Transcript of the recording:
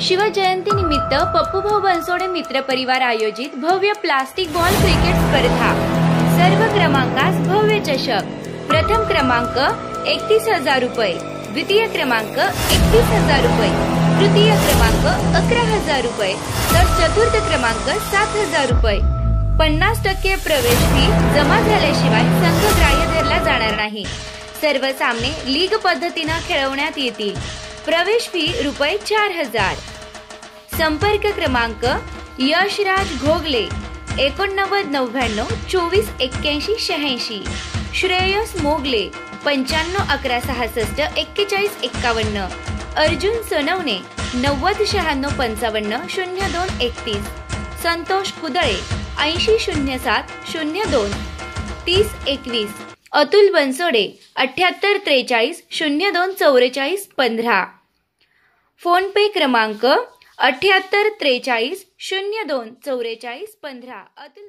शिवजयंतीनिमित्त पप्पूभाऊ बनसोडे मित्र परिवार आयोजित भव्य प्लास्टिक बॉल क्रिकेट स्पर्धा। सर्व क्रमांकास भव्य चषक। प्रथम क्रमांक 31,000 रुपये, द्वितीय क्रमांक 31,000 रुपये, तृतीय क्रमांक 11,000 रुपये, तर चतुर्थ क्रमांक 7,000 रुपये। 50% प्रवेश फी जमा झाल्याशिवाय संघ ग्राह्य धरला जाणार नाही। सर्व सामने लीग पद्धतीने खेळवण्यात येतील। प्रवेश फी रुपये 4,000। संपर्क क्रमांक यशराज घोगले 8999 24 81 86, श्रेयस मोगले 95 11 66 41 51, अर्जुन सोनवणे 90 96 55 02 31, संतोष कुदळे 80 07 02 30 21, अतुल बनसोडे 78 43 02 44 15। फोन पे क्रमांक 78 43 02 44 15। अतुल